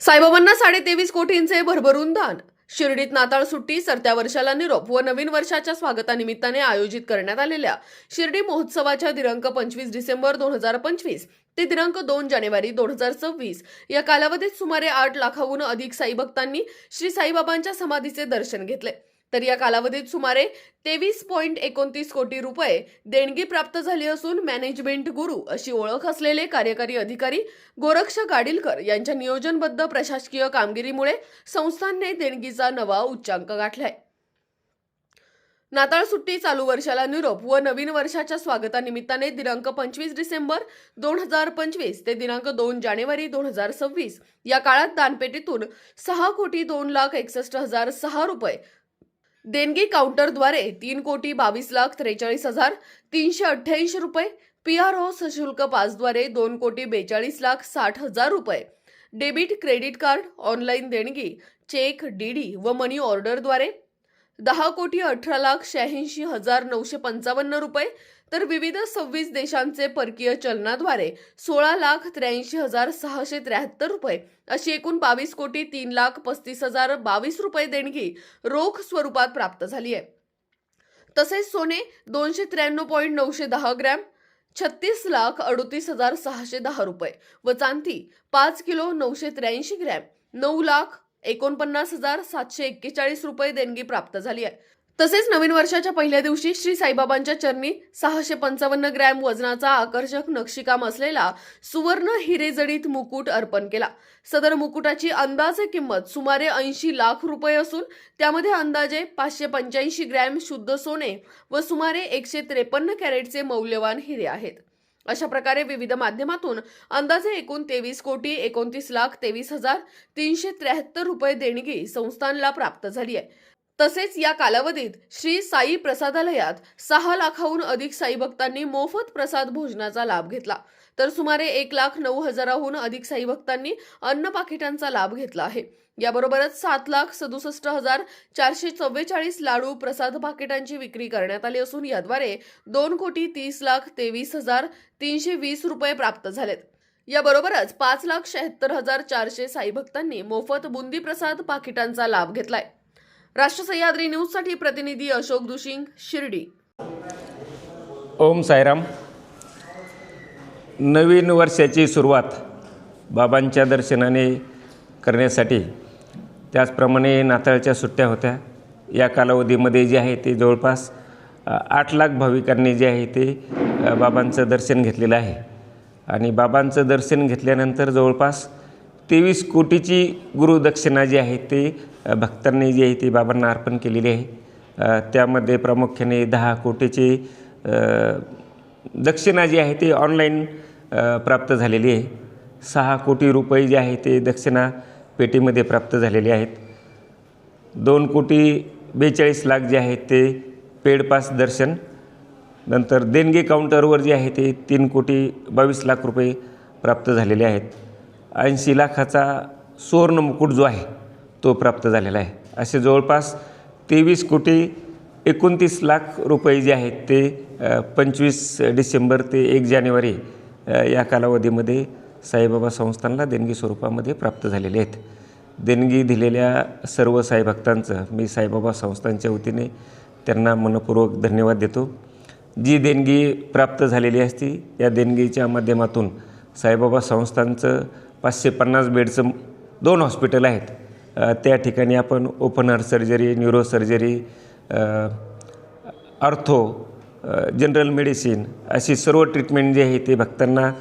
साईबाबांना 23.5 कोटींचे भरभरून दान. शिर्डीत नाताळ सुट्टी, सरत्या वर्षाला निरोप व नवीन वर्षाच्या स्वागतानिमित्ताने आयोजित करण्यात आलेल्या शिर्डी महोत्सवाच्या दिनांक 25 डिसेंबर 2025 ते दिनांक 2 जानेवारी 2026 या कालावधीत सुमारे 8 लाखाहून अधिक साई भक्तांनी श्री साईबाबांच्या समाधीचे दर्शन घेतले. तर या कालावधीत सुमारे 23.29 कोटी रुपये देणगी प्राप्त झाली असून मॅनेजमेंट गुरु अशी ओळख असलेले कार्यकारी अधिकारी गोरक्ष गाडीलकर यांच्या नियोजनबद्ध प्रशासकीय कामगिरीमुळे संस्थानने देणगीचा नवा उच्चांक गाठलाय. नाताळ सुट्टी, चालू वर्षाला निरोप व नवीन वर्षाच्या स्वागतानिमित्ताने दिनांक 25 डिसेंबर 2025 ते दिनांक 2 जानेवारी 2026 या काळात दानपेटीतून 6,02,61,006 रुपये, देणगी काउंटरद्वारे 3,22,43,388 रुपये, PRO सशुल्क पासद्वारे 2,42,60,000 रुपये, डेबिट क्रेडिट कार्ड, ऑनलाईन देणगी, चेक, DD व मनी ऑर्डरद्वारे 10,18,86,955 रुपये, तर विविध 26 देशांचे परकीय चलनाद्वारे 16,83,673 रुपये अशी एकूण 22,03,35,022 रुपये देणगी रोख स्वरूपात प्राप्त झाली आहे. तसेच सोने 293.910 ग्रॅम 36,38,610 रुपये व चांदी 5 किलो 983 ग्रॅम 9,49,741 रुपये देणगी प्राप्त झाली आहे. तसेच नवीन वर्षाच्या पहिल्या दिवशी श्री साईबाबांच्या चरणी 655 ग्रॅम वजनाचा आकर्षक नक्षीकाम असलेला सुवर्ण हिरे जडित मुकुट अर्पण केला. सदर मुकुटाची अंदाजे किंमत सुमारे 80 लाख रुपये असून त्यामध्ये अंदाजे 585 ग्रॅम शुद्ध सोने व सुमारे 153 कॅरेटचे मौल्यवान हिरे आहेत. अशा प्रकारे विविध माध्यमातून अंदाजे एकूण 23,23,23,373 रुपये देणगी संस्थानला प्राप्त झाली आहे. तसेच या कालावधीत श्री साई प्रसादालयात 6 लाखाहून अधिक साई भक्तांनी मोफत प्रसाद भोजनाचा लाभ घेतला. तर सुमारे 1,09,000हून अधिक साई भक्तांनी अन्न पाकिटांचा लाभ घेतला आहे. याबरोबरच 7,67,444 लाडू प्रसाद पाकिटांची विक्री करण्यात आली असून याद्वारे 2,30,23,320 रुपये प्राप्त झालेत. याबरोबरच 5,76,400 साई भक्तांनी मोफत बुंदी प्रसाद पाकिटांचा लाभ घेतलाय. राष्ट्र सह्याद्री न्यूज साठी प्रतिनिधी अशोक दुशिंग, शिर्डी. ओम साईराम. नवीन वर्षाची सुरुवात बाबांच्या दर्शनाने करण्यासाठी, त्याचप्रमाणे नाताळच्या सुट्ट्या होत्या. या कालावधीमध्ये जे आहे ते जवळपास 8 लाख भाविकांनी जे आहे ते बाबांचं दर्शन घेतलेलं आहे. आणि बाबांचं दर्शन घेतल्यानंतर जवळपास 23 कोटीची गुरुदक्षिणा जी आहे ते भक्तांनी जी आहे ती बाबांना अर्पण केलेली आहे. त्यामध्ये प्रामुख्याने 10 कोटीची दक्षिणा जी आहे ती ऑनलाईन प्राप्त झालेली आहे. 6 कोटी रुपये जे आहे ते दक्षिणा पेटीमध्ये प्राप्त झालेले आहेत. 2,42,00,000 जे आहेत ते पेड पास दर्शन. नंतर देणगी काउंटरवर जे आहे ते 3,22,00,000 रुपये प्राप्त झालेले आहेत. 80 लाखाचा सुवर्ण मुकुट जो आहे तो प्राप्त झालेला आहे. असे जवळपास 23,29,00,000 रुपये जे आहेत ते 25 डिसेंबर ते 1 जानेवारी या कालावधीमध्ये साईबाबा संस्थानला देणगी स्वरूपामध्ये प्राप्त झालेले आहेत. देणगी दिलेल्या सर्व साई भक्तांचं मी साईबाबा संस्थानच्या वतीने त्यांना मनपूर्वक धन्यवाद देतो. जी देणगी प्राप्त झालेली असती या देणगीच्या माध्यमातून साईबाबा संस्थानचं 550 बेडचं 2 हॉस्पिटल आहेत. त्या ठिकाणी आपण open heart surgery, neuro surgery, ortho, general medicine अशी सर्व ट्रीटमेंट जी आहे ते भक्तांना